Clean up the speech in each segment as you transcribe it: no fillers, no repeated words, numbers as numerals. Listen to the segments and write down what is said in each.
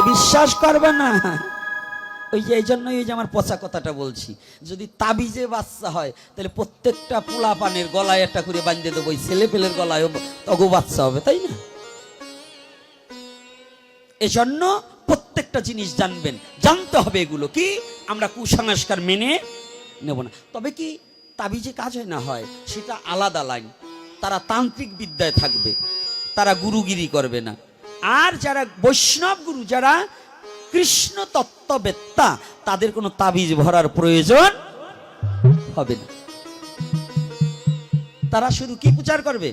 বিশ্বাস করবে না। ওই যে এই জন্যই ওই যে আমার পচা কথাটা বলছি, যদি তাবিজে বাচ্চা হয় তাহলে প্রত্যেকটা পোলা পানের গলায় একটা করে বাঁধে দেবো, ওই ছেলে পেলের গলায় তগো বাচ্চা হবে, তাই না? এজন্য প্রত্যেকটা জিনিস জানবেন, জানতে হবে এগুলো কি আমরা কুসংস্কার মেনে নেব না। তবে কি তাবিজে কাজ হয় না হয় সেটা আলাদা লাইন, তারা তান্ত্রিক বিদ্যায় থাকবে, তারা গুরুগিরি করবে না। আর যারা বৈষ্ণব গুরু, যারা কৃষ্ণ তত্ত্ববেত্তা, তাদের কোনো তাবিজ ভরার প্রয়োজন হবে না। তারা শুধু কি প্রচার করবে?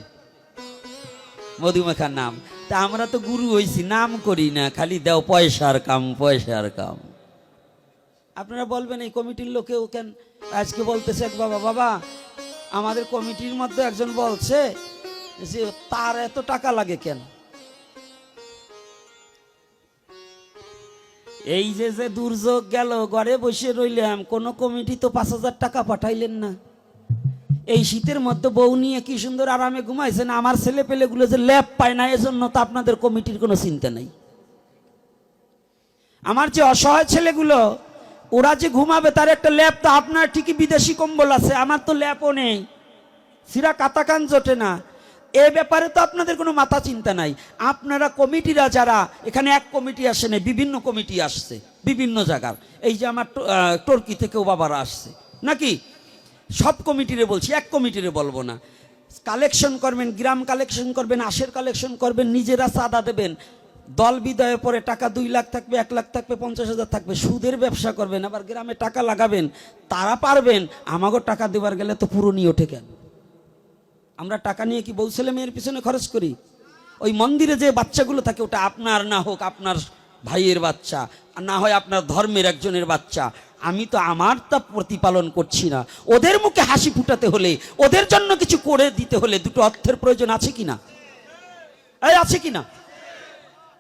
মধুমেখার নাম। তা আমরা তো গুরু হইছি, নাম করি না, খালি দেও পয়সার কাম, পয়সার কাম। আপনারা বলবেন এই কমিটির লোকেও কেন আজকে বলতেছে বাবা বাবা আমাদের কমিটির মধ্যে একজন বলছে যে তার এত টাকা লাগে কেন? এই যে যে দুর্যোগ গেল, ঘরে বসে রইলাম, কোন কমিটি তো 5,000 টাকা পাঠাইলেন না। এই শীতের মধ্যে বউ নিয়ে কি সুন্দর আরামে ঘুমাইছেন, আমার ছেলে পেলেগুলো যে ল্যাব পায় না, এজন্য তো আপনাদের কমিটির কোনো চিন্তা নেই। আমার যে অসহায় ছেলেগুলো, ওরা যে ঘুমাবে তার একটা ল্যাব, তো আপনার ঠিকই বিদেশি কম্বল আছে, আমার তো ল্যাবও নেই, সিরা কাতাকান জোটে না। এ ব্যাপারে তো আপনাদের কোনো মাথা চিন্তা নাই। আপনারা কমিটিরা যারা এখানে, এক কমিটি আসে না, বিভিন্ন কমিটি আসছে বিভিন্ন জায়গার। এই যে আমার টর্কি থেকেও বাবারা আসছে নাকি, সব কমিটিরে বলছি, এক কমিটিরে বলবো না। কালেকশন করবেন, গ্রাম কালেকশন করবেন, আশের কালেকশন করবেন, নিজেরা চাঁদা দেবেন। দল বিদায়ের পরে টাকা 2 লাখ থাকবে, 1 লাখ থাকবে, 50,000 থাকবে, সুদের ব্যবসা করবেন, আবার গ্রামে টাকা লাগাবেন। তারা পারবেন, আমাগো টাকা দেবার গেলে তো পুরো নিয়ে ওঠে কেন? আমরা টাকা নিয়ে কি বউ ছেলে মেয়ের পিছনে খরচ করি? ওই মন্দিরে যে বাচ্চাগুলো থাকে, ওটা আপনার না হোক আপনার ভাইয়ের বাচ্চা, না হয় আপনার ধর্মের একজনের বাচ্চা, আমি তো আমার তা প্রতিপালন করছি না। ওদের মুখে হাসি ফুটাতে হলে, ওদের জন্য কিছু করে দিতে হলে দুটো অর্থের প্রয়োজন আছে কিনা? এই আছে কিনা?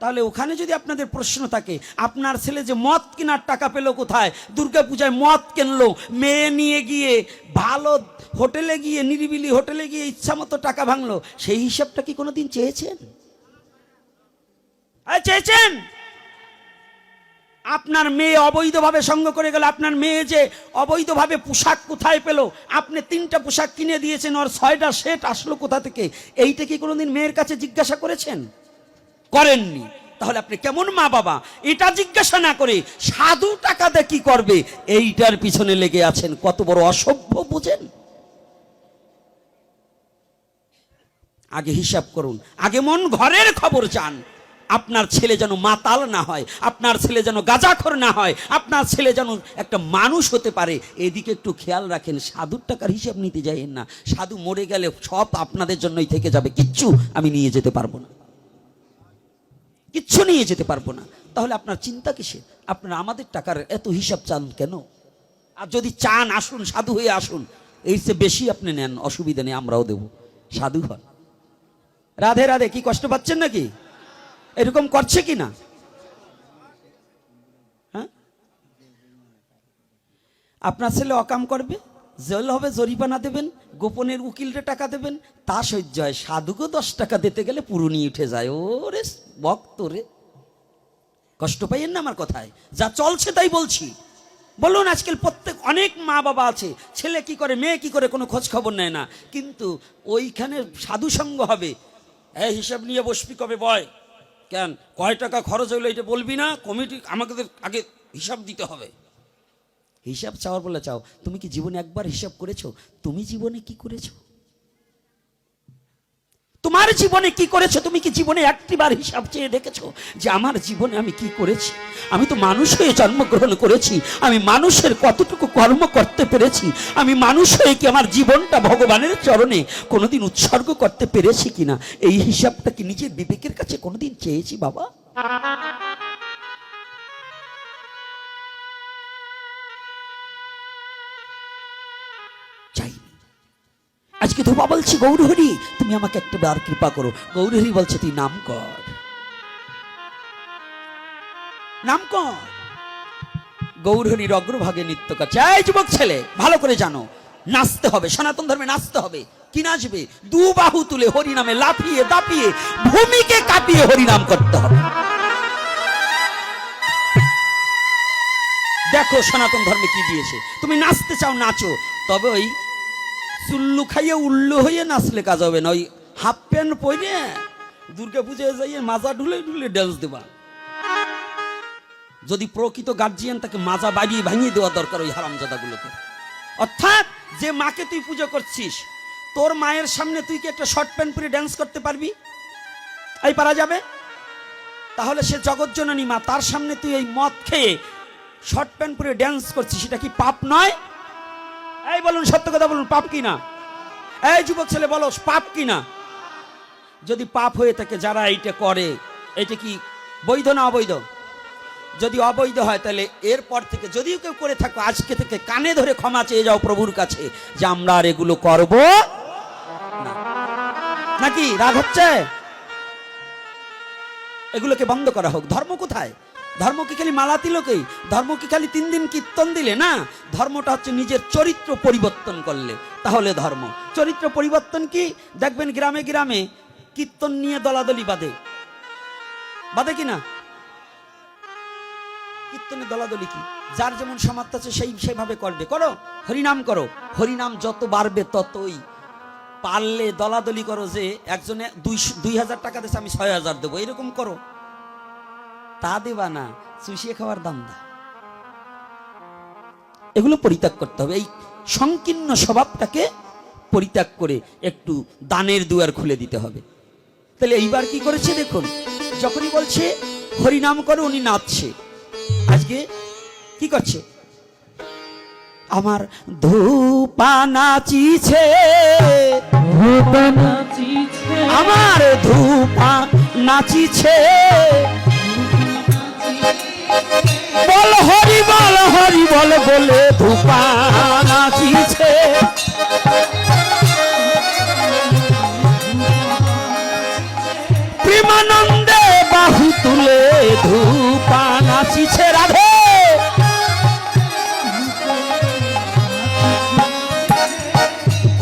তাহলে ওখানে যদি আপনাদের প্রশ্ন থাকে, আপনার ছেলে যে মদ কেনার টাকা পেল কোথায়? দুর্গা পূজায় মদ কিনলো, মেয়ে নিয়ে গিয়ে ভালো হোটেলে গিয়ে, নিরিবিলি হোটেলে গিয়ে ইচ্ছা মতো টাকা ভাঙলো, সেই হিসাবটা কি কোনোদিন চেয়েছেন? চেয়েছেন? আপনার মেয়ে অবৈধভাবে সঙ্গ করে গেল, আপনার মেয়ে যে অবৈধভাবে পোশাক কোথায় পেল? আপনি 3টা পোশাক কিনে দিয়েছেন, ওর 6টা সেট আসলো কোথা থেকে? এইটা কি কোনোদিন মেয়ের কাছে জিজ্ঞাসা করেছেন? করেননি। তাহলে আপনি কেমন মা বাবা? এটা জিজ্ঞাসা না করে সাধু টাকাতে কি করবে এইটার পিছনে লেগে আছেন। কত বড় অসভ্য বুঝেন? আগে হিসাব করুন, আগে মন ঘরের খবর চান। আপনার ছেলে যেন মাতাল না হয়, আপনার ছেলে যেন গাঁজাখোর না হয়, আপনার ছেলে যেন একটা মানুষ হতে পারে, এদিকে একটু খেয়াল রাখেন। সাধুর টাকার হিসাব নিতে যাইয়েন না। সাধু মরে গেলে সব আপনাদের জন্যই থেকে যাবে, কিচ্ছু আমি নিয়ে যেতে পারবো না, কিচ্ছু নিয়ে যেতে পারবো না। তাহলে আপনার চিন্তা কিসে? আপনারা আমাদের টাকার এত হিসাব চান কেন? আর যদি চান আসুন, সাধু হয়ে আসুন, এর চেয়ে বেশি আপনি নেন, অসুবিধা নেই, আমরাও দেব। সাধু হন। রাধে রাধে। কি কষ্ট পাচ্ছেন নাকি? এরকম করছে কি না? হ্যাঁ, আপনার ছেলে অকাম করবে, জেল হবে, জরিমানা দেবেন, গোপনের উকিলরে টাকা দেবেন, তা সহ্য হয়। সাধুকে 10 টাকা দিতে গেলে পুরো নিয়ে উঠে যায়। ওরে ভক্ত রে, কষ্ট পাইয়েন না আমার কথায়, যা চলছে তাই বলছি। বলুন, আজকাল প্রত্যেক অনেক মা বাবা আছে, ছেলে কি করে মেয়ে কি করে কোনো খোঁজ খবর নেয় না, কিন্তু ওইখানে সাধু সঙ্গ হবে, এই হিসাব নিয়ে বসবি কবে বয়, কেন কয় টাকা খরচ হইলো এটা বলবি না, কমিটি আমাদের আগে হিসাব দিতে হবে। হিসাব চাওয়ার বলে চাও, তুমি কি জীবনে একবার হিসাব করেছো? তুমি জীবনে কি করেছো? তোমার জীবনে কি করেছো? তুমি কি জীবনে একটিবার হিসাব চেয়ে দেখেছো যে আমার জীবনে আমি কি করেছি? আমি তো মানুষ হয়ে জন্মগ্রহণ করেছি, আমি মানুষের কতটুকু কর্ম করতে পেরেছি, আমি মানুষ হয়ে কি আমার জীবনটা ভগবানের চরণে কোনোদিন উৎসর্গ করতে পেরেছি কিনা, এই হিসাবটা কি নিজের বিবেকের কাছে কোনোদিন চেয়েছি বাবা? আজকে ধোপা বলছি, গৌরহরি তুমি আমাকে একটা বার কৃপা করো। গৌরহরি বলছে তুই নাম কর, নাম কর। গৌরহরির অগ্রভাগে নৃত্য করছে। এই যুবক ছেলে, ভালো করে জানো, নাচতে হবে, সনাতন ধর্মে নাচতে হবে। কি নাচবে? 2 বাহু তুলে হরিনামে লাফিয়ে দাপিয়ে ভূমিকে কাঁপিয়ে হরিনাম করতে হবে। দেখো সনাতন ধর্মে কি দিয়েছে। তুমি নাচতে চাও নাচো, তবে ওই চুল্লু খাইয়ে উল্লু হয়ে নাচলে কাজ হবে না। ওই হাফ প্যান্ট পরে দুর্গা পূজায় যাইয়ে মাজা ঢুলে ঢুলে ড্যান্স দেবা। যদি প্রকৃত গার্জিয়ান তাকে মাজা বাড়িয়ে ভাঙিয়ে দেওয়া দরকার ওই হারামজাদাগুলোকে। অর্থাৎ যে মাকে তুই পুজো করছিস, তোর মায়ের সামনে তুই কি একটা শর্ট প্যান্ট পরে ড্যান্স করতে পারবি? এই পারা যাবে? তাহলে সে জগৎজননী মা, তার সামনে তুই এই মদ খেয়ে শর্ট প্যান্ট পরে ড্যান্স করছিস, সেটা কি পাপ নয়? এই বলুন, সত্য কথা বলুন, পাপ কি না? এই যুবক ছেলে বলো, পাপ কি না? যদি পাপ হয়ে থাকে, যারা এইটা করে, এইটা কি বৈধ না অবৈধ? যদি অবৈধ হয় তাহলে এরপর থেকে যদিও কেউ করে থাকো, আজকে থেকে কানে ধরে ক্ষমা চেয়ে যাও প্রভুর কাছে যে আমরা আর এগুলো করব না। নাকি রাগ হচ্ছে? এগুলোকে বন্ধ করা হোক। ধর্ম কোথায়? ধর্ম কি খালি মালা তিলকেই? ধর্ম কি খালি 3 দিন কীর্তন দিলে? না, ধর্মটা হচ্ছে নিজের চরিত্র পরিবর্তন করলে তাহলে ধর্ম। চরিত্র পরিবর্তন কি? দেখবেন গ্রামে গ্রামে কীর্তন নিয়ে দলাদলি বাঁধে কিনা? কীর্তনে দলাদলি কি? যার যেমন সামর্থ্য আছে সেইভাবে করবে। করো, হরিনাম করো। হরিনাম যত বাড়বে ততই পারলে দলাদলি করো, যে একজনে 2000 টাকা দিচ্ছে, আমি 6000 দেবো, এরকম করো। তা দেবা না, চুষিয়ে খাওয়ার দাম দা। এগুলো পরিত্যাগ করতে হবে। এই সংকীর্ণ স্বভাবটাকে পরিত্যাগ করে একটু দানের দুয়ার খুলে দিতে হবে। তাহলে এইবার কি করেছে দেখুন, যখনই বলছে হরিনাম করো, উনি নাচছে। আজকে কি করছে? আমার ধূপা নাচিছে, আমার ধূপা নাচিছে, বল হরি বল হরি বল বলে ধূপা নাচিছে। প্রেমানন্দে বাহু তুলে ধূপা নাচিছে রাধে।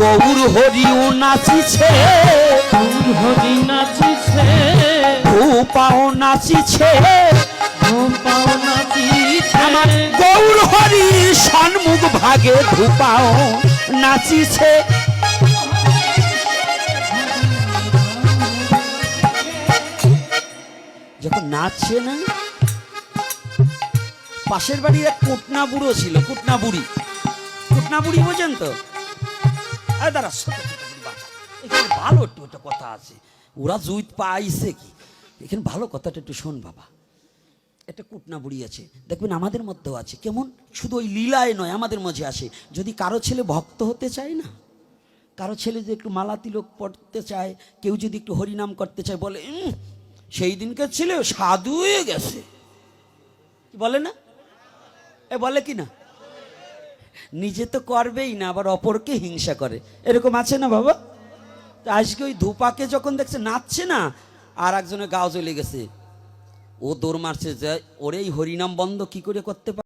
গৌর হরিও নাচিছে, গৌর হরি নাচিছে, ধূপাও নাচিছে, ধূপাও নাচিছে। আমার গৌর হরি সন্মুখ ভাগে ধূপাও নাচিছে। যখন নাচছে না, পাশের বাড়ি এক কুটনা বুড়ো ছিল, কুটনা বুড়ি। কুটনা বুড়ি বোঝেন তো? দাঁড়া, এখানে ভালো একটু একটা কথা আছে, ওরা জুইত পাইছে কি, এখানে ভালো কথাটা একটু শোন বাবা। একটা কুটনা বুড়ি আছে, দেখবেন আমাদের মধ্যেও আছে। কেমন? শুধু ওই লীলায় নয়, আমাদের মাঝে আসে। যদি কারো ছেলে ভক্ত হতে চায় না, কারো ছেলে যদি একটু মালা তিলক পড়তে চায়, কেউ যদি একটু হরিনাম করতে চায়, বলে সেই দিনকার ছেলে সাধু হয়ে গেছে, বলে না? বলে কি না? নিজে তো করবেই না, আবার অপরকে হিংসা করে, এরকম আছে না বাবা? আজকে ওই ধূপাকে যখন দেখছে নাচছে না, আর একজনের গাও জ্বলে গেছে, ও দৌড় মারছে যে ওর এই হরিনাম বন্ধ কি করে করতে পারে।